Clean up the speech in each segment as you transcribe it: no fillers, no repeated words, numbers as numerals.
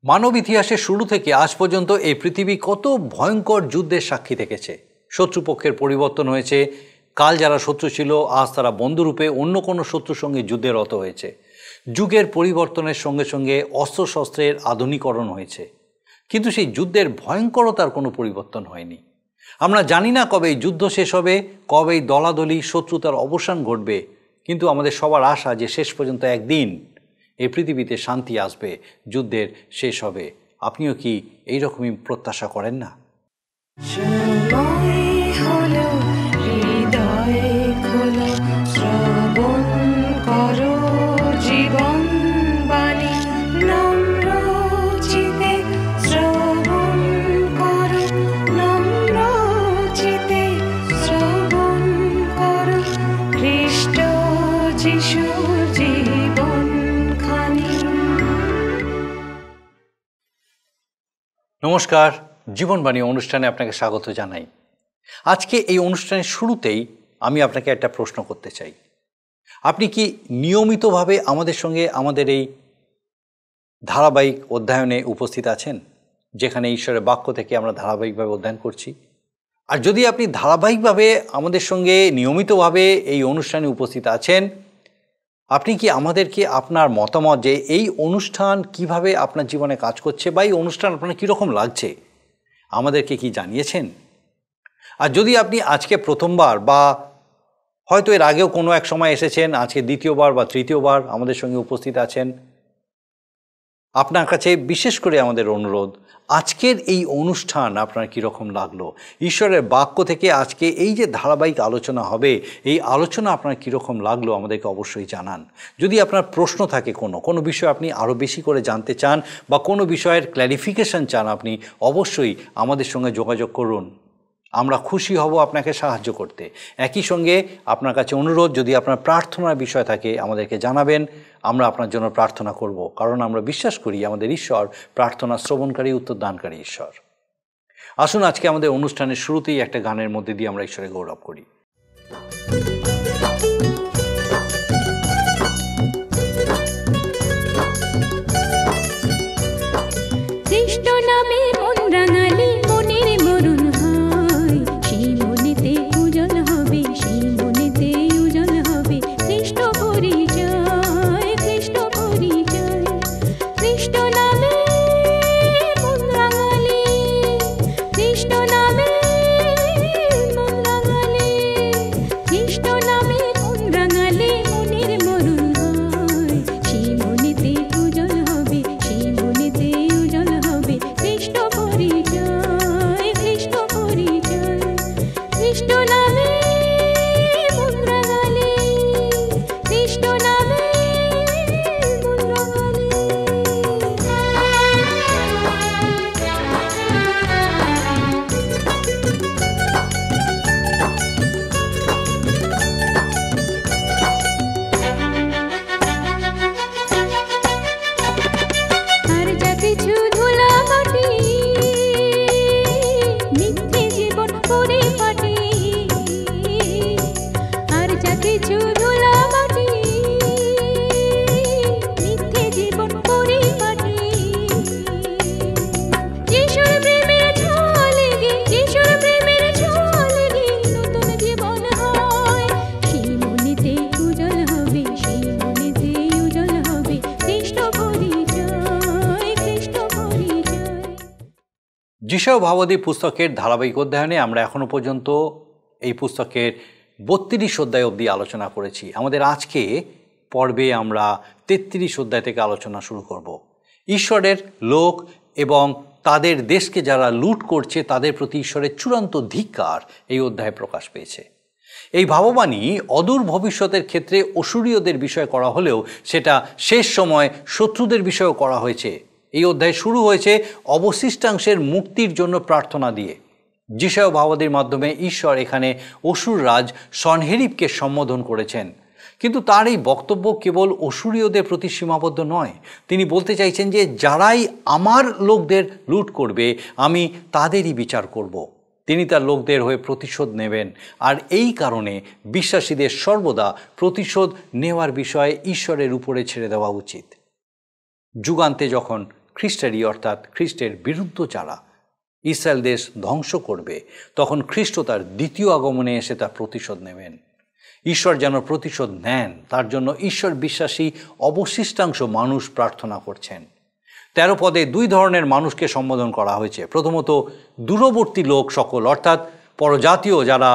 মানব ইতিহাসের শুরু থেকে আজ পর্যন্ত এই পৃথিবী কত ভয়ঙ্কর যুদ্ধের সাক্ষী থেকেছে। শত্রুপক্ষের পরিবর্তন হয়েছে, কাল যারা শত্রু ছিল আজ তারা বন্ধুরূপে অন্য কোনো শত্রুর সঙ্গে যুদ্ধে রত হয়েছে। যুগের পরিবর্তনের সঙ্গে সঙ্গে অস্ত্রশস্ত্রের আধুনিকরণ হয়েছে, কিন্তু সেই যুদ্ধের ভয়ঙ্করতার কোনো পরিবর্তন হয়নি। আমরা জানি না কবে এই যুদ্ধ শেষ হবে, কবে এই দলাদলি শত্রুতার অবসান ঘটবে, কিন্তু আমাদের সবার আশা যে শেষ পর্যন্ত একদিন এই পৃথিবীতে শান্তি আসবে, যুদ্ধের শেষ হবে। আপনিও কি এই রকমই প্রত্যাশা করেন না? নমস্কার, জীবনবাণী অনুষ্ঠানে আপনাকে স্বাগত জানাই। আজকে এই অনুষ্ঠানের শুরুতেই আমি আপনাকে একটা প্রশ্ন করতে চাই। আপনি কি নিয়মিতভাবে আমাদের সঙ্গে আমাদের এই ধারাবাহিক অধ্যয়নে উপস্থিত আছেন, যেখানে ঈশ্বরের বাক্য থেকে আমরা ধারাবাহিকভাবে অধ্যয়ন করছি? আর যদি আপনি ধারাবাহিকভাবে আমাদের সঙ্গে নিয়মিতভাবে এই অনুষ্ঠানে উপস্থিত আছেন, আপনি কি আমাদেরকে আপনার মতামত যে এই অনুষ্ঠান কিভাবে আপনার জীবনে কাজ করছে বা এই অনুষ্ঠান আপনার কীরকম লাগছে আমাদেরকে কি জানিয়েছেন? আর যদি আপনি আজকে প্রথমবার বা হয়তো এর আগেও কোনো এক সময় এসেছেন, আজকে দ্বিতীয়বার বা তৃতীয়বার আমাদের সঙ্গে উপস্থিত আছেন, আপনার কাছে বিশেষ করে আমাদের অনুরোধ, আজকের এই অনুষ্ঠান আপনার কীরকম লাগলো? ঈশ্বরের বাক্য থেকে আজকে এই যে ধারাবাহিক আলোচনা হবে, এই আলোচনা আপনার কীরকম লাগলো আমাদেরকে অবশ্যই জানান। যদি আপনার প্রশ্ন থাকে কোনো বিষয় আপনি আরও বেশি করে জানতে চান বা কোনো বিষয়ের ক্ল্যারিফিকেশন চান, আপনি অবশ্যই আমাদের সঙ্গে যোগাযোগ করুন। আমরা খুশি হব আপনাকে সাহায্য করতে। একই সঙ্গে আপনার কাছে অনুরোধ, যদি আপনার প্রার্থনার বিষয় থাকে আমাদেরকে জানাবেন, আমরা আপনার জন্য প্রার্থনা করব, কারণ আমরা বিশ্বাস করি আমাদের ঈশ্বর প্রার্থনা শ্রবণকারী, উত্তরদানকারী ঈশ্বর। আসুন আজকে আমাদের অনুষ্ঠানের শুরুতেই একটা গানের মধ্যে দিয়ে আমরা ঈশ্বরের গৌরব করি। যিশায়া ভাবাদী পুস্তকের ধারাবাহিক অধ্যয়নে আমরা এখনও পর্যন্ত এই পুস্তকের 32 অধ্যায় অবধি আলোচনা করেছি। আমাদের আজকে পর্বে আমরা 33 অধ্যায় থেকে আলোচনা শুরু করব। ঈশ্বরের লোক এবং তাদের দেশকে যারা লুট করছে তাদের প্রতি ঈশ্বরের চূড়ান্ত ধিক্কার এই অধ্যায়ে প্রকাশ পেয়েছে। এই ভাববাণী অদূর ভবিষ্যতের ক্ষেত্রে অসুরীয়দের বিষয় করা হলেও সেটা শেষ সময় শত্রুদের বিষয়েও করা হয়েছে। এই অধ্যায় শুরু হয়েছে অবশিষ্টাংশের মুক্তির জন্য প্রার্থনা দিয়ে। যিশায়া ভাবাদীর মাধ্যমে ঈশ্বর এখানে অসুর রাজ সনহেরিবকে সম্বোধন করেছেন, কিন্তু তার এই বক্তব্য কেবল অসুরীয়দের প্রতি সীমাবদ্ধ নয়। তিনি বলতে চাইছেন যে যারাই আমার লোকদের লুট করবে আমি তাদেরই বিচার করব। তিনি তার লোকদের হয়ে প্রতিশোধ নেবেন, আর এই কারণে বিশ্বাসীদের সর্বদা প্রতিশোধ নেওয়ার বিষয়ে ঈশ্বরের উপরে ছেড়ে দেওয়া উচিত। যুগান্তে যখন খ্রিস্টেরই অর্থাৎ খ্রিস্টের বিরুদ্ধ যারা ইসরায়েল দেশ ধ্বংস করবে, তখন খ্রিস্ট তার দ্বিতীয় আগমনে এসে তার প্রতিশোধ নেবেন। ঈশ্বর যেন প্রতিশোধ নেন, তার জন্য ঈশ্বর বিশ্বাসী অবশিষ্টাংশ মানুষ প্রার্থনা করছেন। 13 পদে 2 ধরনের মানুষকে সম্বোধন করা হয়েছে। প্রথমত, দূরবর্তী লোক সকল, অর্থাৎ পরজাতীয় যারা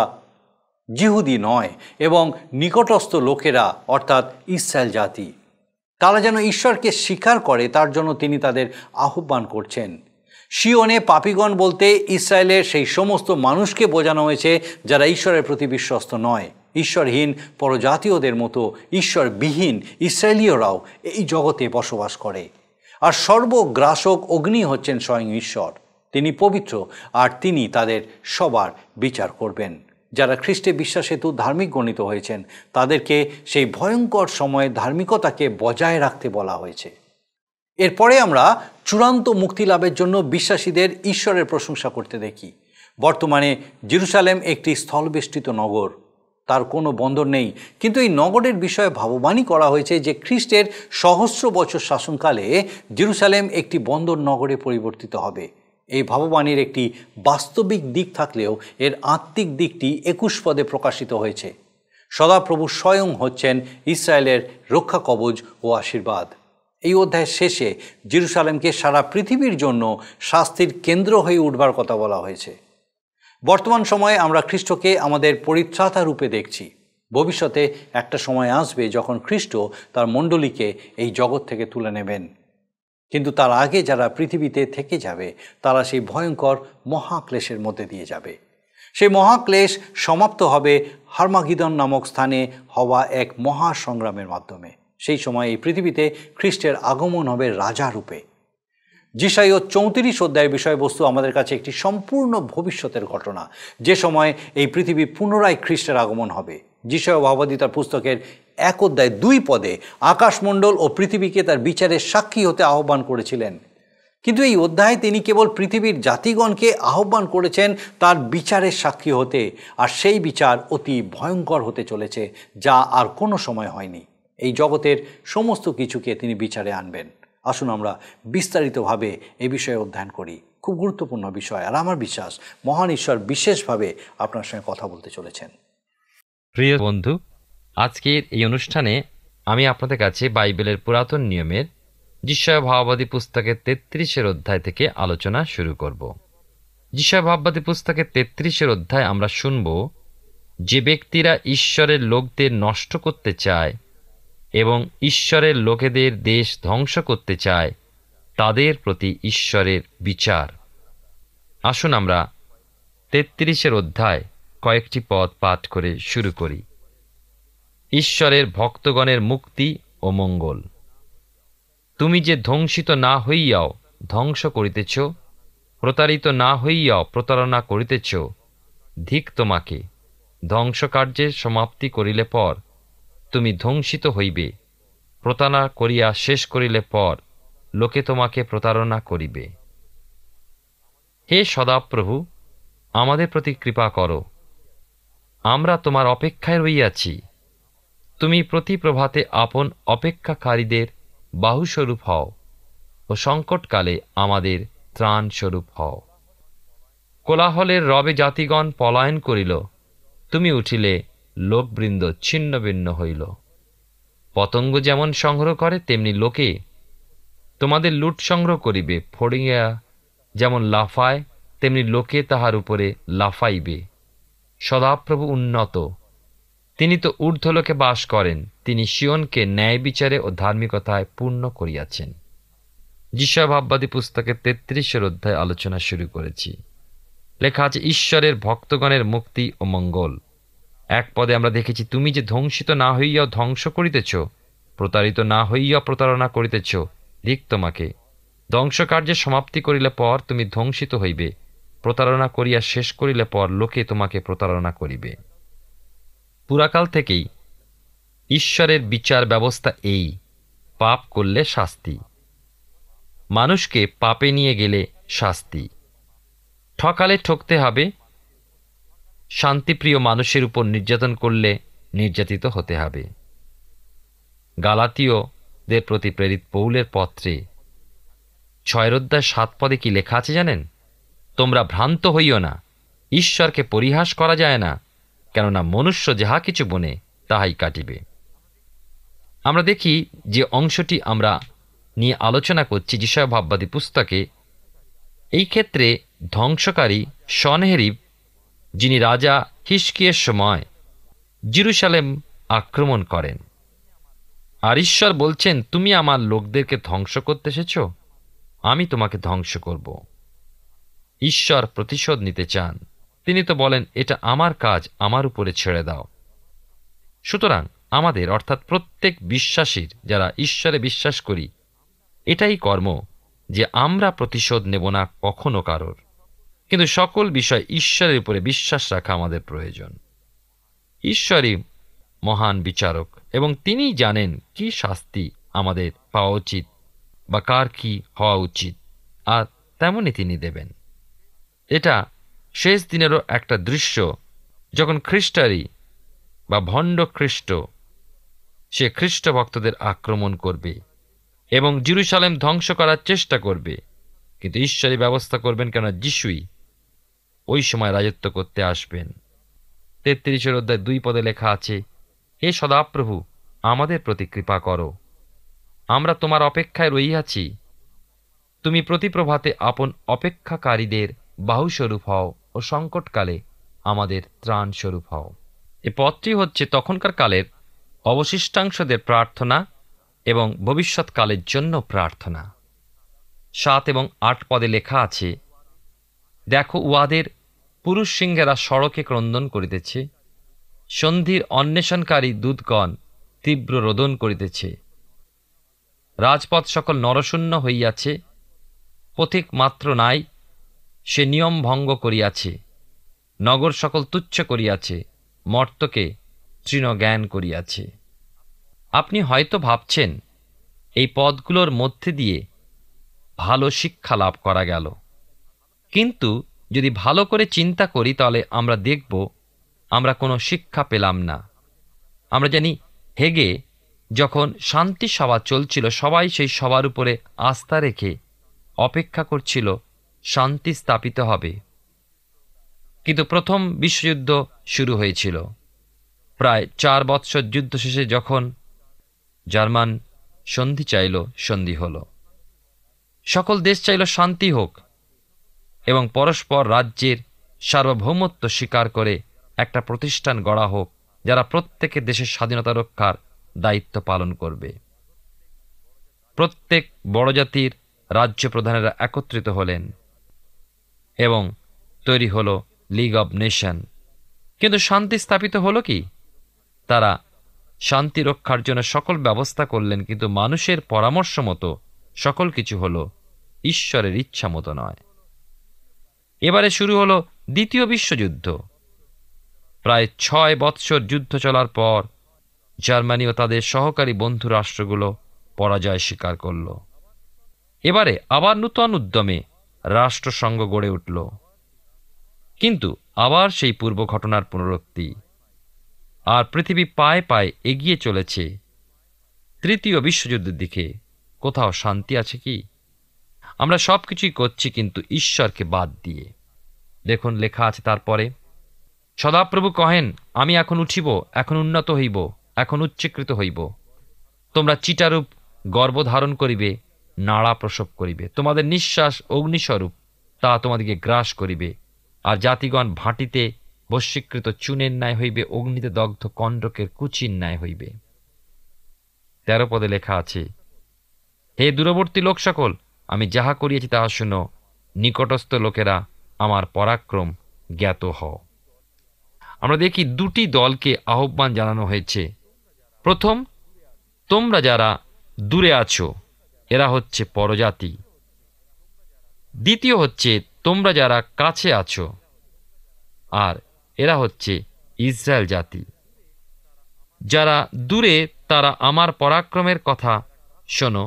জিহুদি নয়, এবং নিকটস্থ লোকেরা অর্থাৎ ইসরায়েল জাতি। তারা যেন ঈশ্বরকে স্বীকার করে, তার জন্য তিনি তাদের আহ্বান করছেন। সিওনে পাপীগণ বলতে ইসরায়েলের সেই সমস্ত মানুষকে বোঝানো হয়েছে যারা ঈশ্বরের প্রতি বিশ্বস্ত নয়। ঈশ্বরহীন পরজাতীয়দের মতো ঈশ্বরবিহীন ইসরায়েলীয়রাও এই জগতে বসবাস করে। আর সর্বগ্রাসক অগ্নি হচ্ছেন স্বয়ং ঈশ্বর। তিনি পবিত্র, আর তিনি তাদের সবার বিচার করবেন। যারা খ্রিস্টে বিশ্বাস হেতু ধার্মিক গণিত হয়েছেন, তাদেরকে সেই ভয়ঙ্কর সময়ে ধার্মিকতাকে বজায় রাখতে বলা হয়েছে। এরপরে আমরা চূড়ান্ত মুক্তি লাভের জন্য বিশ্বাসীদের ঈশ্বরের প্রশংসা করতে দেখি। বর্তমানে জেরুসালেম একটি স্থলবেষ্টিত নগর, তার কোনো বন্দর নেই, কিন্তু এই নগরের বিষয়ে ভাববাণী করা হয়েছে যে খ্রিস্টের সহস্র বছর শাসনকালে জেরুসালেম একটি বন্দর নগরে পরিবর্তিত হবে। এই ভাববাণীর একটি বাস্তবিক দিক থাকলেও এর আত্মিক দিকটি 21 পদে প্রকাশিত হয়েছে। সদাপ্রভু স্বয়ং হচ্ছেন ইসরায়েলের রক্ষা কবচ ও আশীর্বাদ। এই অধ্যায়ের শেষে জেরুসালেমকে সারা পৃথিবীর জন্য শাস্তির কেন্দ্র হয়ে উঠবার কথা বলা হয়েছে। বর্তমান সময়ে আমরা খ্রিস্টকে আমাদের পরিত্রাতা রূপে দেখছি। ভবিষ্যতে একটা সময় আসবে যখন খ্রিস্ট তার মণ্ডলীকে এই জগৎ থেকে তুলে নেবেন। কিন্তু তার আগে যারা পৃথিবীতে থেকে যাবে, তারা সেই ভয়ঙ্কর মহাক্লেশের মধ্যে দিয়ে যাবে। সেই মহাক্লেশ সমাপ্ত হবে হার্মাগিদন নামক স্থানে হওয়া এক মহাসংগ্রামের মাধ্যমে। সেই সময় এই পৃথিবীতে খ্রিস্টের আগমন হবে রাজা রূপে। যিশাইয়া 34 অধ্যায়ের বিষয়বস্তু আমাদের কাছে একটি সম্পূর্ণ ভবিষ্যতের ঘটনা, যে সময় এই পৃথিবী পুনরায় খ্রিস্টের আগমন হবে। যিশাইয়া ভাববাদী তার পুস্তকের 1 অধ্যায় 2 পদে আকাশমণ্ডল ও পৃথিবীকে তার বিচারের সাক্ষী হতে আহ্বান করেছিলেন। কিন্তু এই অধ্যায়ে তিনি কেবল পৃথিবীর জাতিগণকে আহ্বান করেছেন তার বিচারের সাক্ষী হতে, আর সেই বিচার অতি ভয়ঙ্কর হতে চলেছে, যা আর কোনো সময় হয়নি। এই জগতের সমস্ত কিছুকে তিনি বিচারে আনবেন। আসুন আমরা বিস্তারিতভাবে এই বিষয়ে অধ্যয়ন করি। খুব গুরুত্বপূর্ণ বিষয়, আর আমার বিশ্বাস মহান ঈশ্বর বিশেষভাবে আপনার সঙ্গে কথা বলতে চলেছেন। প্রিয় বন্ধু, আজকের এই অনুষ্ঠানে আমি আপনাদের কাছে বাইবেলের পুরাতন নিয়মের যিশায়া ভাববাদী পুস্তকের 33 অধ্যায় থেকে আলোচনা শুরু করব। যিশায়া ভাববাদী পুস্তকের 33 অধ্যায় আমরা শুনব যে ব্যক্তিরা ঈশ্বরের লোকদের নষ্ট করতে চায় এবং ঈশ্বরের লোকেদের দেশ ধ্বংস করতে চায়, তাদের প্রতি ঈশ্বরের বিচার। আসুন আমরা 33 অধ্যায় কয়েকটি পদ পাঠ করে শুরু করি। ঈশ্বরের ভক্তগণের মুক্তি ও মঙ্গল। তুমি যে ধ্বংসিত না হইয়াও ধ্বংস করিতেছ, প্রতারিত না হইয়াও প্রতারণা করিতেছ, ধিক তোমাকে। ধ্বংসকার্যের সমাপ্তি করিলে পর তুমি ধ্বংসিত হইবে, প্রতারণা করিয়া শেষ করিলে পর লোকে তোমাকে প্রতারণা করিবে। হে সদাপ্রভু, আমাদের প্রতি কৃপা করো, আমরা তোমার অপেক্ষায় রইয়াছি। তুমি প্রতি প্রভাতে আপন অপেক্ষাকারীদের বাহুস্বরূপ হও ও সংকটকালে আমাদের ত্রাণস্বরূপ হও। কোলাহলের রবে জাতিগণ পলায়ন করিল, তুমি উঠিলে লোকবৃন্দ ছিন্ন ভিন্ন হইল। পতঙ্গ যেমন সংগ্রহ করে তেমনি লোকে তোমাদের লুট সংগ্রহ করিবে। ফড়িংয়া যেমন লাফায় তেমনি লোকে তাহার উপরে লাফাইবে। সদাপ্রভু উন্নত, তিনি তো ঊর্ধ্বলোকে বাস করেন। তিনি সিয়নকে ন্যায় বিচারে ও ধার্মিকতায় পূর্ণ করিয়াছেন। যিশায়া ভাববাদী পুস্তকের 33 অধ্যায় আলোচনা শুরু করেছি। লেখা আছে ঈশ্বরের ভক্তগণের মুক্তি ও মঙ্গল। 1 পদে আমরা দেখেছি, তুমি যে ধ্বংসিত না হইয়াও ধ্বংস করিতেছ, প্রতারিত না হইয়াও প্রতারণা করিতেছ, ধিক তোমাকে। ধ্বংসকার্যের সমাপ্তি করিলে পর তুমি ধ্বংসিত হইবে, প্রতারণা করিয়া শেষ করিলে পর লোকে তোমাকে প্রতারণা করিবে। পুরাকাল থেকেই ঈশ্বরের বিচার ব্যবস্থা এই, পাপ করলে শাস্তি, মানুষকে পাপে নিয়ে গেলে শাস্তি, ঠকালে ঠকতে হবে, শান্তিপ্রিয় মানুষের উপর নির্যাতন করলে নির্যাতিত হতে হবে। গালাতীয়দের প্রতি প্রেরিত পৌলের পত্রে 6 অধ্যায় 7 পদে কি লেখা আছে জানেন? তোমরা ভ্রান্ত হইও না, ঈশ্বরকে পরিহাস করা যায় না, কেননা মনুষ্য যাহা কিছু বনে তাহাই কাটিবে। আমরা দেখি যে অংশটি আমরা নিয়ে আলোচনা করছি যিশায়া ভাববাদী পুস্তকে, এই ক্ষেত্রে ধ্বংসকারী সনহেরিব, যিনি রাজা হিজকিয়ের সময় জেরুজালেম আক্রমণ করেন, আর ঈশ্বর বলছেন, তুমি আমার লোকদেরকে ধ্বংস করতে এসেছ, আমি তোমাকে ধ্বংস করব। ঈশ্বর প্রতিশোধ নিতে চান। তিনি তো বলেন, এটা আমার কাজ, আমার উপরে ছেড়ে দাও। সুতরাং আমাদের অর্থাৎ প্রত্যেক বিশ্বাসীর, যারা ঈশ্বরে বিশ্বাস করি, এটাই কর্ম যে আমরা প্রতিশোধ নেব না কখনো কারোর, কিন্তু সকল বিষয় ঈশ্বরের উপরে বিশ্বাস রাখা আমাদের প্রয়োজন। ঈশ্বরই মহান বিচারক এবং তিনি জানেন কি শাস্তি আমাদের পাওয়া উচিত বা কার কি হওয়া উচিত, আর তেমনই তিনি দেবেন। এটা শেষ দিনেরও একটা দৃশ্য, যখন খ্রিস্টারি বা ভণ্ড খ্রিস্ট সে খ্রিস্ট ভক্তদের আক্রমণ করবে এবং জেরুজালেম ধ্বংস করার চেষ্টা করবে, কিন্তু ঈশ্বরই ব্যবস্থা করবেন, কেন যিশুই ওই সময় রাজত্ব করতে আসবেন। 33 অধ্যায় 2 পদে লেখা আছে, হে সদাপ্রভু, আমাদের প্রতি কৃপা করো, আমরা তোমার অপেক্ষায় রহিয়াছি। তুমি প্রতি প্রভাতে আপন অপেক্ষাকারীদের বাহুস্বরূপ হও ও সংকটকালে আমাদের ত্রাণ স্বরূপ হও। এ পদটি হচ্ছে তখনকার কালের অবশিষ্টাংশদের প্রার্থনা এবং ভবিষ্যৎকালের জন্য প্রার্থনা। 7 এবং 8 পদে লেখা আছে, দেখো উহাদের পুরুষ সিংহেরা সড়কে ক্রন্দন করিতেছে, সন্ধির অন্বেষণকারী দূতগণ তীব্র রোদন করিতেছে। রাজপথ সকল নরশূন্য হইয়াছে, পথিক মাত্র নাই, সে নিয়ম ভঙ্গ করিয়াছে। নগর সকল তুচ্ছ করিয়াছে, মর্তকে তৃণজ্ঞান করিয়াছে। আপনি হয়তো ভাবছেন এই পদগুলোর মধ্যে দিয়ে ভালো শিক্ষা লাভ করা গেল, কিন্তু যদি ভালো করে চিন্তা করি তাহলে আমরা দেখব আমরা কোনো শিক্ষা পেলাম না। আমরা জানি হেগে যখন শান্তি সভা চলছিল, সবাই সেই সভার উপরে আস্থা রেখে অপেক্ষা করছিল শান্তি স্থাপিত হবে, কিন্তু প্রথম বিশ্বযুদ্ধ শুরু হয়েছিল। প্রায় 4 বৎসর যুদ্ধ শেষে যখন জার্মান সন্ধি চাইল, সন্ধি হল। সকল দেশ চাইল শান্তি হোক এবং পরস্পর রাজ্যের সার্বভৌমত্ব স্বীকার করে একটা প্রতিষ্ঠান গড়া হোক, যারা প্রত্যেকের দেশের স্বাধীনতা রক্ষার দায়িত্ব পালন করবে। প্রত্যেক বড় জাতির রাজ্য প্রধানেরা একত্রিত হলেন এবং তৈরি হল লিগ অব নেশন। কিন্তু শান্তি স্থাপিত হলো কি? তারা শান্তি রক্ষার জন্য সকল ব্যবস্থা করলেন, কিন্তু মানুষের পরামর্শ মতো সকল কিছু হলো, ঈশ্বরের ইচ্ছা মতো নয়। এবারে শুরু হলো দ্বিতীয় বিশ্বযুদ্ধ। প্রায় 6 বৎসর যুদ্ধ চলার পর জার্মানি ও তাদের সহকারী বন্ধু রাষ্ট্রগুলো পরাজয় স্বীকার করল। এবারে আবার নূতন উদ্যমে রাষ্ট্রসংঘ গড়ে উঠল, কিন্তু আবার সেই পূর্ব ঘটনার পুনরুক্তি। আর পৃথিবী পায়ে পায়ে এগিয়ে চলেছে তৃতীয় বিশ্বযুদ্ধের দিকে। কোথাও শান্তি আছে কি? আমরা সব কিছুই করছি কিন্তু ঈশ্বরকে বাদ দিয়ে। দেখুন লেখা আছে তারপরে, সদাপ্রভু কহেন, আমি এখন উঠিব, এখন উন্নত হইব, এখন উচ্চীকৃত হইব। তোমরা চিটারূপ গর্ভধারণ করিবে, নাড়া প্রসব করিবে, তোমাদের নিঃশ্বাস অগ্নিস্বরূপ, তা তোমাদিকে গ্রাস করিবে। আর জাতিগণ ভাটিতে বশীকৃত চুনের ন্যায় হইবে, অগ্নিতে দগ্ধ কণ্ডকের কুচির ন্যায় হইবে। 13 পদে লেখা আছে, হে দূরবর্তী লোক সকল, আমি যাহা করিয়াছি তাহা শুনো, নিকটস্থ লোকেরা আমার পরাক্রম জ্ঞাত হও। আমরা দেখি দুটি দলকে আহ্বান জানানো হয়েছে। প্রথম, তোমরা যারা দূরে আছো, এরা হচ্ছে পরজাতি। দ্বিতীয় হচ্ছে, তোমরা যারা কাছে আছো, আর এরা হচ্ছে ইসরায়েল জাতি। যারা দূরে তারা আমার পরাক্রমের কথা শোনো,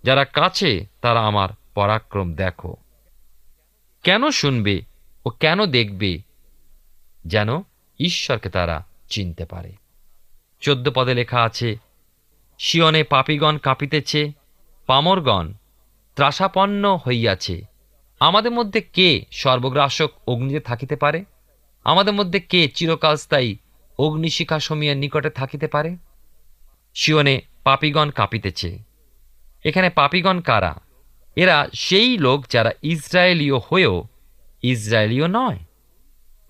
যারা কাছে তারা আমার পরাক্রম দেখো। কেন শুনবে ও কেন দেখবে? যেন ঈশ্বরকে তারা চিনতে পারে। 14 পদে লেখা আছে, সিয়নে পাপীগণ কাঁপিতেছে, পামরগণ ত্রাসাপন্ন হইয়াছে। আমাদের মধ্যে কে সর্বগ্রাসক অগ্নিতে থাকিতে পারে? আমাদের মধ্যে কে চিরকালস্থায়ী অগ্নিশিখা সমীহের নিকটে থাকিতে পারে? সিয়নে পাপীগণ কাঁপিতেছে। এখানে পাপীগণ কারা? এরা সেই লোক যারা ইসরায়েলীয় হয়েও ইসরায়েলীয় নয়,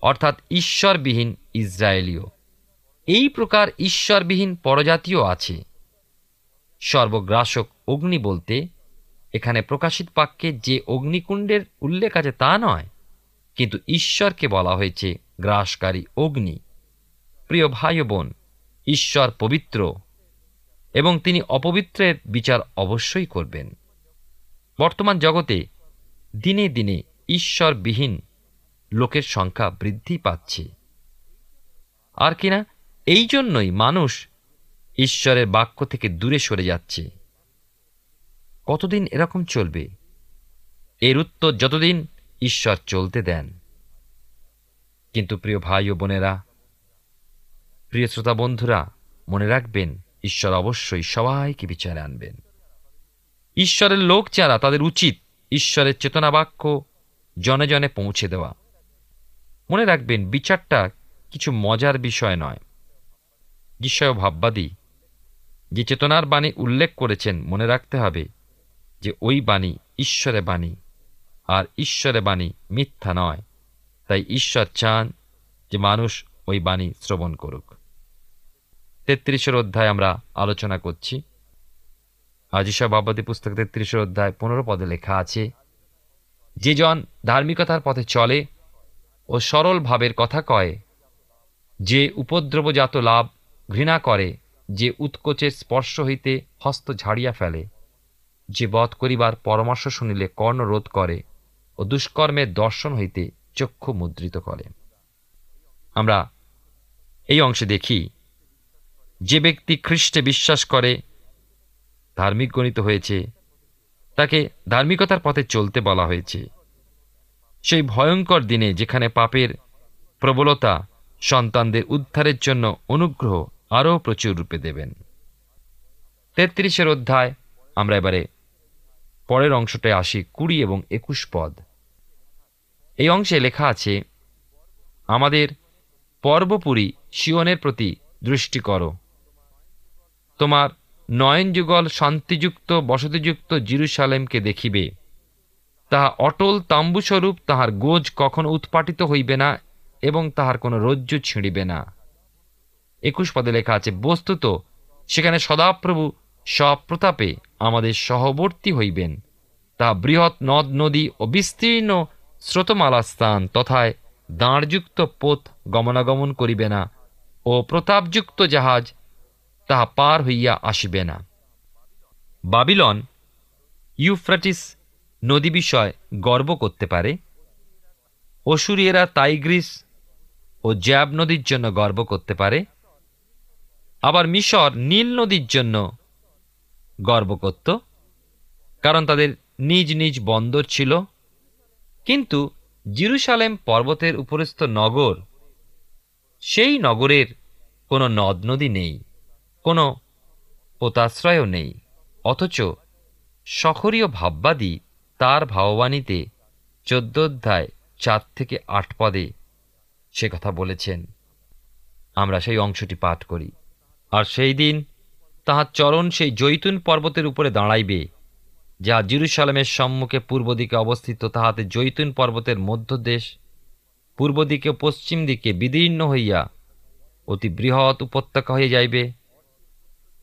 অর্থাৎ ঈশ্বরবিহীন ইসরায়েলীয়। এই প্রকার ঈশ্বরবিহীন পরজাতীয় আছে। সর্বগ্রাসক অগ্নি বলতে এখানে প্রকাশিত বাক্যে যে অগ্নিকুণ্ডের উল্লেখ আছে তা নয়, কিন্তু ঈশ্বরকে বলা হয়েছে গ্রাসকারী অগ্নি। প্রিয় ভাই বোন, ঈশ্বর পবিত্র এবং তিনি অপবিত্রের বিচার অবশ্যই করবেন। বর্তমান জগতে দিনে দিনে ঈশ্বরবিহীন লোকের সংখ্যা বৃদ্ধি পাচ্ছে। আর কিনা এই জন্যই মানুষ ঈশ্বরের বাক্য থেকে দূরে সরে যাচ্ছে। কতদিন এরকম চলবে? এর উত্তর যতদিন ঈশ্বর চলতে দেন। কিন্তু প্রিয় ভাই ও বোনেরা, প্রিয় শ্রোতা বন্ধুরা, মনে রাখবেন ঈশ্বর অবশ্যই সবাইকে বিচারে আনবেন। ঈশ্বরের লোক যারা, তাদের উচিত ঈশ্বরের চেতনা বাক্য জনে জনে পৌঁছে দেওয়া। মনে রাখবেন বিচারটা কিছু মজার বিষয় নয়। ঈশ্বর ভাববাদী যে চেতনার বাণী উল্লেখ করেছেন, মনে রাখতে হবে যে ওই বাণী ঈশ্বরের বাণী, আর ঈশ্বরের বাণী মিথ্যা নয়। তাই ঈশ্বর চান যে মানুষ ওই বাণী শ্রবণ করুক। 33 অধ্যায় আমরা আলোচনা করছি। আজ ঈশ্বর ভাববাদী পুস্তক 33 অধ্যায় 15 পদে লেখা আছে, যে জন ধার্মিকতার পথে চলে ও সরল ভাবের কথা কয়, যে উপদ্রবজাত লাভ ঘৃণা করে, যে উৎকোচের স্পর্শ হইতে হস্ত ঝাড়িয়া ফেলে, যে বধ করিবার পরামর্শ শুনিলে কর্ণ রোধ করে ও দুষ্কর্মের দর্শন হইতে চক্ষু মুদ্রিত করে। আমরা এই অংশে দেখি, যে ব্যক্তি খ্রিস্টে বিশ্বাস করে, ধার্মিক গণিত হয়েছে, তাকে ধার্মিকতার পথে চলতে বলা হয়েছে। সেই ভয়ঙ্কর দিনে যেখানে পাপের প্রবলতা সন্তানদের উদ্ধারের জন্য অনুগ্রহ আরও প্রচুর রূপে দেবেন। 33 অধ্যায় আমরা এবারে পরের অংশটায় আসি, 20 এবং 21 পদ। এই অংশে লেখা আছে, আমাদের পর্বপুরী সিয়নের প্রতি দৃষ্টি করো, তোমার নয়নযুগল শান্তিযুক্ত বসতিযুক্ত জেরুজালেমকে দেখিবে। তাহা অটল তাম্বুস্বরূপ, তাহার গোজ কখনো উৎপাটিত হইবে না এবং তাহার কোনো রজ্জু ছিঁড়িবে না। 21 পদে লেখা আছে, বস্তুত সেখানে সদাপ্রভু সপ্রতাপে আমাদের সহবর্তী হইবেন। তাহা বৃহৎ নদ নদী ও বিস্তীর্ণ স্রোতমালা স্থান, তথায় দাঁড়যুক্ত পথ গমনাগমন করিবে না ও প্রতাপযুক্ত জাহাজ তাহা পার হইয়া আসিবে না। বাবিলন ইউফ্রাটিস নদী বিষয় গর্ব করতে পারে, অসুরিয়েরা তাইগ্রিস ও জ্যাব নদীর জন্য গর্ব করতে পারে, আবার মিশর নীল নদীর জন্য গর্ব করত, কারণ তাদের নিজ নিজ বন্দর ছিল। কিন্তু জেরুজালেম পর্বতের উপরস্থ নগর, সেই নগরের কোনো নদ নদী নেই, কোনো পোতাশ্রয়ও নেই। অথচ সখরীয় ভাববাদী তার ভাববাণীতে 14 অধ্যায় 4 থেকে 8 পদে সে কথা বলেছেন। আমরা সেই অংশটি পাঠ করি। আর সেই দিন তাহার চরণ সেই জৈতুন পর্বতের উপরে দাঁড়াইবে, যা জেরুজালেমের সম্মুখে পূর্ব দিকে অবস্থিত। তাহাতে জৈতুন পর্বতের মধ্যদেশ পূর্ব দিকে পশ্চিম দিকে বিদীর্ণ হইয়া অতি বৃহৎ উপত্যকা হয়ে যাইবে।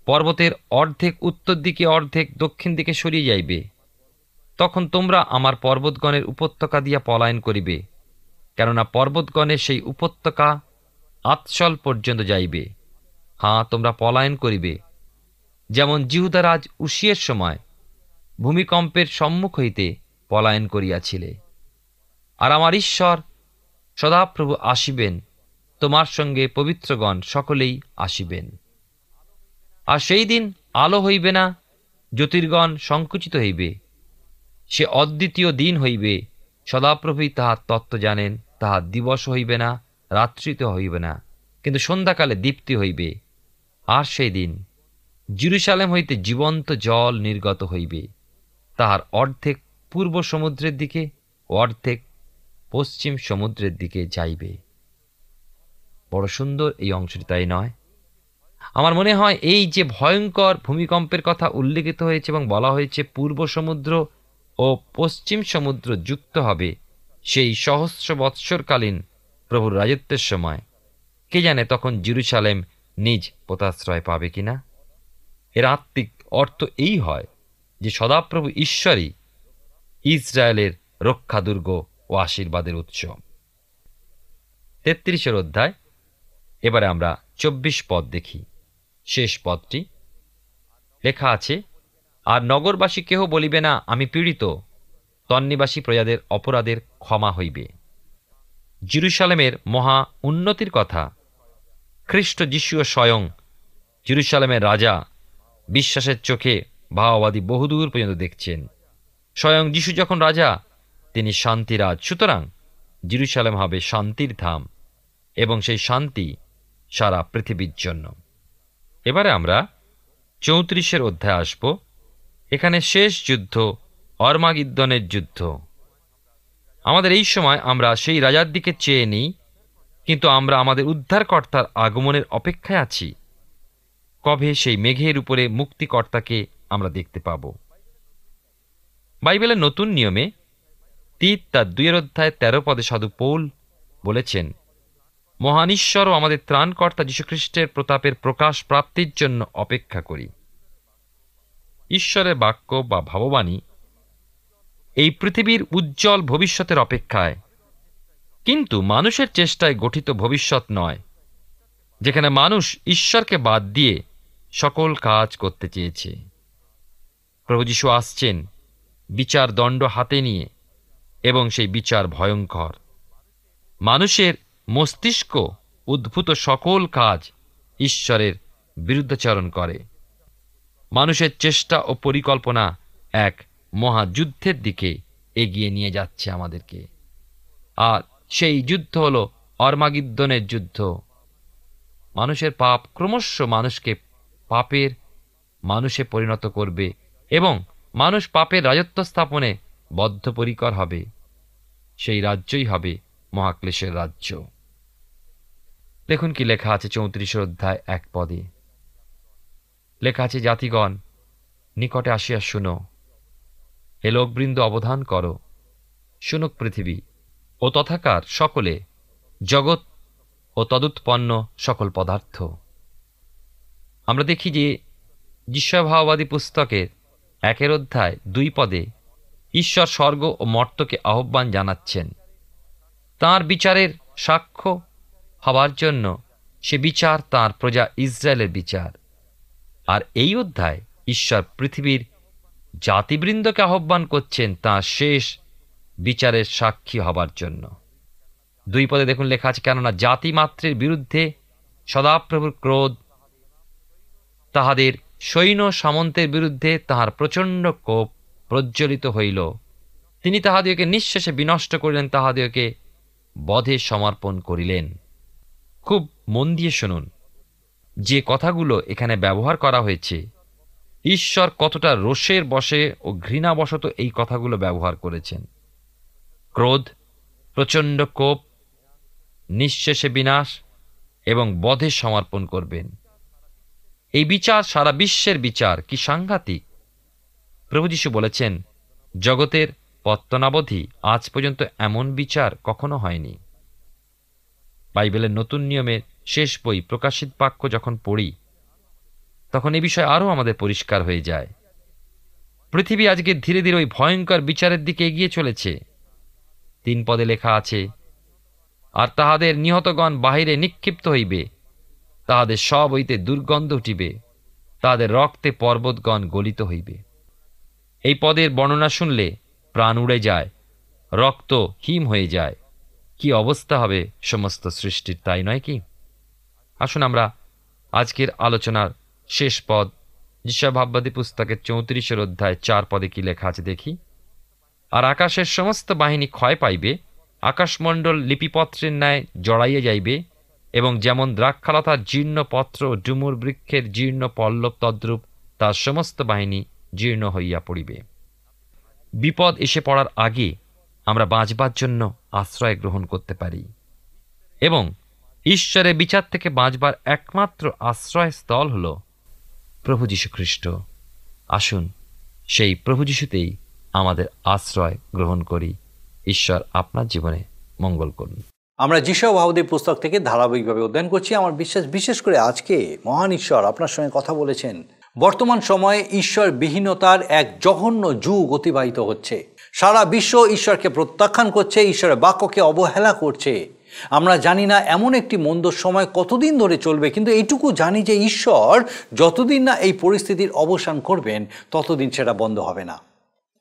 পর্বতের অর্ধেক উত্তর দিকে, অর্ধেক দক্ষিণ দিকে সরিয়ে যাইবে। তখন তোমরা আমার পর্বতগণের উপত্যকা দিয়া পলায়ন করিবে, কেননা পর্বতগণের সেই উপত্যকা আতসল পর্যন্ত যাইবে। হাঁ, তোমরা পলায়ন করিবে, যেমন জিহুদারাজ উশিয়ের সময় ভূমিকম্পের সম্মুখ হইতে পলায়ন করিয়াছিলে। আর আমার ঈশ্বর সদাপ্রভু আসিবেন, তোমার সঙ্গে পবিত্রগণ সকলেই আসিবেন। আর সেই দিন আলো হইবে না, জ্যোতির্গণ সংকুচিত হইবে। সে অদ্বিতীয় দিন হইবে, সদাপ্রভুই তাহার তত্ত্ব জানেন। তাহার দিবস হইবে না, রাত্রিতে হইবে না, কিন্তু সন্ধ্যাকালে দীপ্তি হইবে। আর সেই দিন জেরুজালেম হইতে জীবন্ত জল নির্গত হইবে, তাহার অর্ধেক পূর্ব সমুদ্রের দিকে ও অর্ধেক পশ্চিম সমুদ্রের দিকে যাইবে। বড় সুন্দর এই অংশটি, তাই নয়? আমার মনে হয় এই যে ভয়ঙ্কর ভূমিকম্পের কথা উল্লেখিত হয়েছে এবং বলা হয়েছে পূর্ব সমুদ্র ও পশ্চিম সমুদ্র যুক্ত হবে সেই সহস্র বৎসরকালীন প্রভুর রাজত্বের সময়, কে জানে তখন জেরুজালেম নিজ পোতাশ্রয় পাবে কিনা। এর আত্মিক অর্থ এই হয় যে সদাপ্রভু ঈশ্বরই ইসরায়েলের রক্ষাদুর্গ ও আশীর্বাদের উৎস। 33 অধ্যায়, এবারে আমরা 24 পদ দেখি। শেষ পদটি লেখা আছে, আর নগরবাসী কেহ বলিবে না আমি পীড়িত, তন্নিবাসী প্রজাদের অপরাধের ক্ষমা হইবে। জেরুজালেমের মহা উন্নতির কথা খ্রিস্ট যিশুও স্বয়ং জেরুজালেমের রাজা বিশ্বাসের চোখে ভাওবাদী বহুদূর পর্যন্ত দেখছেন। স্বয়ং যিশু যখন রাজা, তিনি শান্তিরাজ। সুতরাং জেরুজালেম হবে শান্তির ধাম এবং সেই শান্তি সারা পৃথিবীর জন্য। এবারে আমরা 34 অধ্যায় আসব। এখানে শেষ যুদ্ধ, অর্মাগিদ্দনের যুদ্ধ। আমাদের এই সময় আমরা সেই রাজার দিকে চেয়ে নিই, কিন্তু আমরা আমাদের উদ্ধারকর্তার আগমনের অপেক্ষায় আছি। কবে সেই মেঘের উপরে মুক্তিকর্তাকে আমরা দেখতে পাব? বাইবেলের নতুন নিয়মে তীত তার 2 অধ্যায় 13 পদে সাধু পৌল বলেছেন, মহান ঈশ্বর ও আমাদের ত্রাণকর্তা যীশুখ্রিস্টের প্রতাপের প্রকাশ প্রাপ্তির জন্য অপেক্ষা করি। ঈশ্বরের বাক্য বা ভাববাণী এই পৃথিবীর উজ্জ্বল ভবিষ্যতের অপেক্ষায়, কিন্তু মানুষের চেষ্টায় গঠিত ভবিষ্যৎ নয়, যেখানে মানুষ ঈশ্বরকে বাদ দিয়ে সকল কাজ করতে চেয়েছে। প্রভু যীশু আসছেন বিচার দণ্ড হাতে নিয়ে, এবং সেই বিচার ভয়ঙ্কর। মানুষের মস্তিষ্ক উদ্ভূত সকল কাজ ঈশ্বরের বিরুদ্ধাচরণ করে। মানুষের চেষ্টা ও পরিকল্পনা এক মহাযুদ্ধের দিকে এগিয়ে নিয়ে যাচ্ছে আমাদেরকে। আর সেই যুদ্ধ হল অর্মাগিদ্দনের যুদ্ধ। মানুষের পাপ ক্রমশ মানুষকে পাপের মানুষে পরিণত করবে এবং মানুষ পাপের রাজত্ব স্থাপনে বদ্ধপরিকর হবে। সেই রাজ্যই হবে মহাক্লেশের রাজ্য। দেখুন কি লেখা আছে 34 অধ্যায় 1 পদে। লেখা আছে, জাতিগণ নিকটে আসিয়া শুনো, হে লোকবৃন্দ অবধান করো, শুনুক পৃথিবী ও তথাকার সকলে, জগৎ ও তদুৎপন্ন সকল পদার্থ। আমরা দেখি যে যিশাভাববাদী পুস্তকের 1 অধ্যায় 2 পদে ঈশ্বর স্বর্গ ও মর্ত্যকে আহ্বান জানাচ্ছেন তাঁর বিচারের সাক্ষ্য হবার জন্য। সে বিচার তাঁর প্রজা ইসরায়েলের বিচার। আর এই অধ্যায় ঈশ্বর পৃথিবীর জাতিবৃন্দকে আহ্বান করছেন তাঁর শেষ বিচারের সাক্ষী হবার জন্য। 2 পদে দেখুন লেখা আছে, কেননা জাতিমাত্রের বিরুদ্ধে সদাপ্রভুর ক্রোধ, তাহাদের সৈন্য সামন্তের বিরুদ্ধে তাহার প্রচণ্ড কোপ প্রজ্বলিত হইল। তিনি তাহাদিওকে নিঃশেষে বিনষ্ট করিলেন, তাহাদিওকে বধে সমর্পণ করিলেন। খুব মন দিয়ে শুনুন, যে কথাগুলো এখানে ব্যবহার করা হয়েছে, ঈশ্বর কতটা রোষের বশে ও ঘৃণাবশত এই কথাগুলো ব্যবহার করেছেন। ক্রোধ, প্রচণ্ড কোপ, নিঃশেষে বিনাশ এবং বধে সমর্পণ করবেন। এই বিচার সারা বিশ্বের বিচার। কি সাংঘাতিক! প্রভু যীশু বলেছেন, জগতের পত্তনাবধি আজ পর্যন্ত এমন বিচার কখনো হয়নি। বাইবেলের নতুন নিয়মের শেষ বই প্রকাশিত বাক্য যখন পড়ি, তখন এই বিষয় আরও আমাদের পরিষ্কার হয়ে যায়। পৃথিবী আজকে ধীরে ধীরে ওই ভয়ঙ্কর বিচারের দিকে এগিয়ে চলেছে। 3 পদে লেখা আছে, আর তাহাদের নিহতগণ বাহিরে নিক্ষিপ্ত হইবে, তাহাদের সব হইতে দুর্গন্ধ উঠিবে, তাহাদের রক্তে পর্বতগণ গলিত হইবে। এই পদের বর্ণনা শুনলে প্রাণ উড়ে যায়, রক্ত হিম হয়ে যায়। কি অবস্থা হবে সমস্ত সৃষ্টির, তাই নয় কি? আসুন আমরা আজকের আলোচনার শেষ পদ যিশাভাববাদী পুস্তকের 34 অধ্যায় 4 পদে কি লেখা আছে দেখি। আর আকাশের সমস্ত বাহিনী ক্ষয় পাইবে, আকাশমণ্ডল লিপিপত্রের ন্যায় জড়াইয়া যাইবে, এবং যেমন দ্রাক্ষালতার জীর্ণ পত্র ও ডুমুর বৃক্ষের জীর্ণ পল্লব তদ্রূপ তার সমস্ত বাহিনী জীর্ণ হইয়া পড়িবে। বিপদ এসে পড়ার আগে আমরা বাঁচবার জন্য আশ্রয় গ্রহণ করতে পারি এবং ঈশ্বরের বিচার থেকে বাঁচবার একমাত্র আশ্রয়স্থল হল প্রভু যীশু খ্রিস্ট। আসুন সেই প্রভু যীশুতেই আমাদের আশ্রয় গ্রহণ করি। ঈশ্বর আপনার জীবনে মঙ্গল করুন। আমরা যিশয় ভাবাদির পুস্তক থেকে ধারাবাহিকভাবে অধ্যয়ন করছি। আমার বিশ্বাস, বিশেষ করে আজকে মহান ঈশ্বর আপনার সঙ্গে কথা বলেছেন। বর্তমান সময়ে ঈশ্বর বিহীনতার এক জঘন্য যুগ অতিবাহিত হচ্ছে। সারা বিশ্ব ঈশ্বরকে প্রত্যাখ্যান করছে, ঈশ্বরের বাক্যকে অবহেলা করছে। আমরা জানি না এমন একটি মন্দ সময় কতদিন ধরে চলবে, কিন্তু এইটুকু জানি যে ঈশ্বর যতদিন না এই পরিস্থিতির অবসান করবেন ততদিন সেটা বন্ধ হবে না।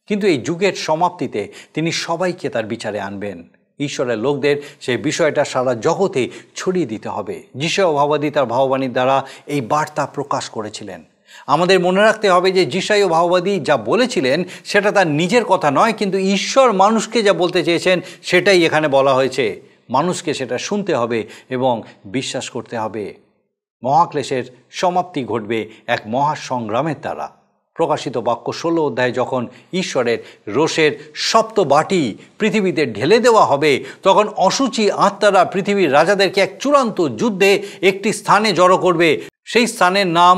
কিন্তু এই যুগের সমাপ্তিতে তিনি সবাইকে তার বিচারে আনবেন। ঈশ্বরের লোকদের সেই বিষয়টা সারা জগতে ছড়িয়ে দিতে হবে। যিশয় ভাবাদী তার ভাববাণীর দ্বারা এই বার্তা প্রকাশ করেছিলেন। আমাদের মনে রাখতে হবে যে যিশয় ভাববাদী যা বলেছিলেন সেটা তার নিজের কথা নয়, কিন্তু ঈশ্বর মানুষকে যা বলতে চেয়েছেন সেটাই এখানে বলা হয়েছে। মানুষকে সেটা শুনতে হবে এবং বিশ্বাস করতে হবে। মহাক্লেশের সমাপ্তি ঘটবে এক মহাসংগ্রামের দ্বারা। প্রকাশিত বাক্য 16 অধ্যায়ে যখন ঈশ্বরের রোষের সপ্ত বাটি পৃথিবীতে ঢেলে দেওয়া হবে, তখন অসুচি আত্মারা পৃথিবীর রাজাদেরকে এক চূড়ান্ত যুদ্ধে একটি স্থানে জড়ো করবে। সেই স্থানের নাম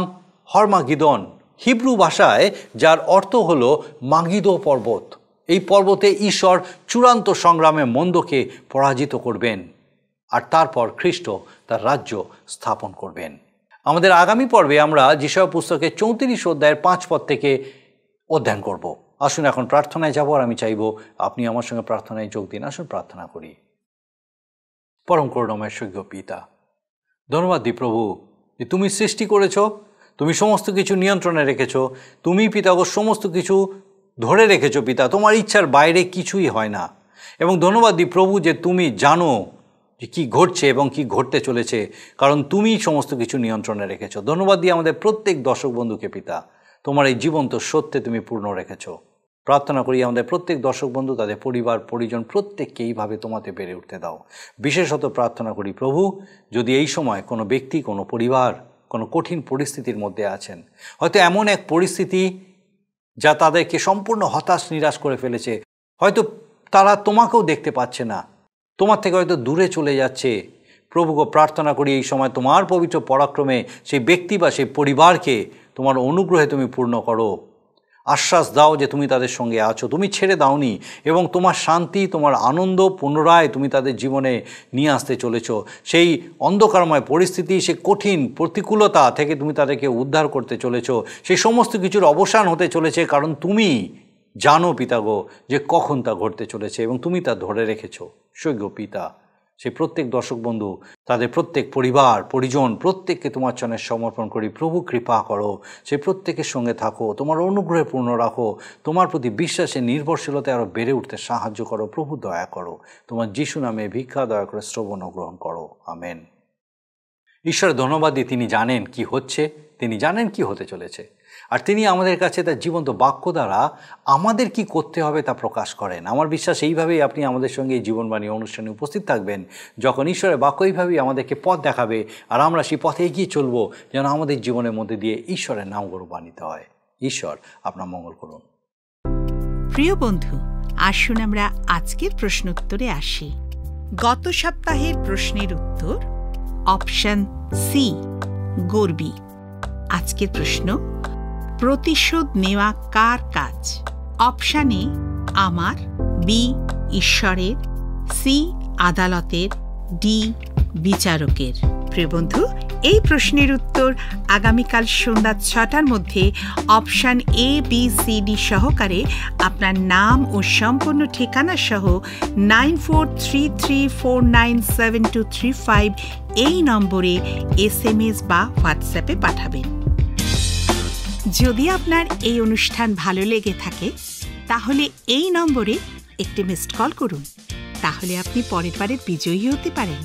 হরমাগিদন, হিব্রু ভাষায় যার অর্থ হল মাগিদো পর্বত। এই পর্বতে ঈশ্বর চূড়ান্ত সংগ্রামে মন্দকে পরাজিত করবেন আর তারপর খ্রিস্ট তার রাজ্য স্থাপন করবেন। আমাদের আগামী পর্বে আমরা যিশয় পুস্তকের 34 অধ্যায়ের 5 পদ থেকে অধ্যয়ন করব। আসুন এখন প্রার্থনায় যাব, আর আমি চাইব আপনি আমার সঙ্গে প্রার্থনায় যোগ দিন। আসুন প্রার্থনা করি। পরম করুণাময় স্বর্গীয় পিতা, ধন্যবাদ দিই প্রভু যে তুমি সৃষ্টি করেছ, তুমি সমস্ত কিছু নিয়ন্ত্রণে রেখেছ, তুমি পিতাগো সমস্ত কিছু ধরে রেখেছ পিতা। তোমার ইচ্ছার বাইরে কিছুই হয় না। এবং ধন্যবাদ দিই প্রভু যে তুমি জানো যে কী ঘটছে এবং কি ঘটতে চলেছে, কারণ তুমি সমস্ত কিছু নিয়ন্ত্রণে রেখেছ। ধন্যবাদ দিই আমাদের প্রত্যেক দর্শক বন্ধুকে পিতা, তোমার এই জীবন্ত সত্যে তুমি পূর্ণ রেখেছ। প্রার্থনা করি আমাদের প্রত্যেক দর্শক বন্ধু, তাদের পরিবার পরিজন প্রত্যেককে এইভাবে তোমাতে বেড়ে উঠতে দাও। বিশেষত প্রার্থনা করি প্রভু, যদি এই সময় কোনো ব্যক্তি, কোনো পরিবার কোনো কঠিন পরিস্থিতির মধ্যে আছেন, হয়তো এমন এক পরিস্থিতি যা তাদেরকে সম্পূর্ণ হতাশ নিরাশ করে ফেলেছে, হয়তো তারা তোমাকেও দেখতে পাচ্ছে না, তোমার থেকে হয়তো দূরে চলে যাচ্ছে, প্রভুকে প্রার্থনা করি এই সময় তোমার পবিত্র পরাক্রমে সেই ব্যক্তি বা সেই পরিবারকে তোমার অনুগ্রহে তুমি পূর্ণ করো। আশ্বাস দাও যে তুমি তাদের সঙ্গে আছো, তুমি ছেড়ে দাওনি, এবং তোমার শান্তি, তোমার আনন্দ পুনরায় তুমি তাদের জীবনে নিয়ে আসতে চলেছ। সেই অন্ধকারময় পরিস্থিতি, সেই কঠিন প্রতিকূলতা থেকে তুমি তাদেরকে উদ্ধার করতে চলেছ। সেই সমস্ত কিছুর অবসান হতে চলেছে, কারণ তুমি জানো পিতাগো যে কখন তা ঘটতে চলেছে এবং তুমি তা ধরে রেখেছ। স্বর্গীয় পিতা, সেই প্রত্যেক দর্শক বন্ধু, তাদের প্রত্যেক পরিবার পরিজন প্রত্যেককে তোমার চরণে সমর্পণ করি। প্রভু কৃপা করো, সেই প্রত্যেকের সঙ্গে থাকো, তোমার অনুগ্রহে পূর্ণ রাখো, তোমার প্রতি বিশ্বাসে নির্ভরশীলতায় আরও বেড়ে উঠতে সাহায্য করো। প্রভু দয়া করো, তোমার যিশু নামে ভিক্ষা দয়া করে শ্রবণ গ্রহণ করো। আমেন। ঈশ্বরের ধন্যবাদ দিই, তিনি জানেন কি হচ্ছে, তিনি জানেন কি হতে চলেছে, আর তিনি আমাদের কাছে তার জীবন্ত বাক্য দ্বারা আমাদের কি করতে হবে তা প্রকাশ করেন। আমার বিশ্বাস এইভাবেই আপনি আমাদের সঙ্গে এই জীবনবাণী অনুষ্ঠানে উপস্থিত থাকবেন, যখন ঈশ্বরের বাক্য এইভাবেই আমাদেরকে পথ দেখাবে আর আমরা সেই পথে এগিয়ে চলবো, যেন আমাদের জীবনের মধ্যে দিয়ে ঈশ্বরের নাম গৌরবান্বিত হয়। ঈশ্বর আপনার মঙ্গল করুন। প্রিয় বন্ধু, আসুন আমরা আজকের প্রশ্ন উত্তরে আসি। গত সপ্তাহের প্রশ্নের উত্তর অপশন সি, গর্বী। আজকের প্রশ্ন, প্রতিশোধ নেওয়া কার কাজ? অপশন এ আমার, বি ঈশ্বরের, সি আদালতের, ডি বিচারকের। প্রিয় বন্ধু, এই প্রশ্নের উত্তর আগামীকাল সন্ধ্যা 6টার মধ্যে option A, B, C, D সহকারে আপনার নাম ও সম্পূর্ণ ঠিকানা সহ 9433497235 এই নম্বরে SMS বা হোয়াটসঅ্যাপে পাঠাবেন। যদি আপনার এই অনুষ্ঠান ভালো লেগে থাকে তাহলে এই নম্বরে একটি মিসড কল করুন, তাহলে আপনি পরের বারে বিজয়ী হতে পারেন।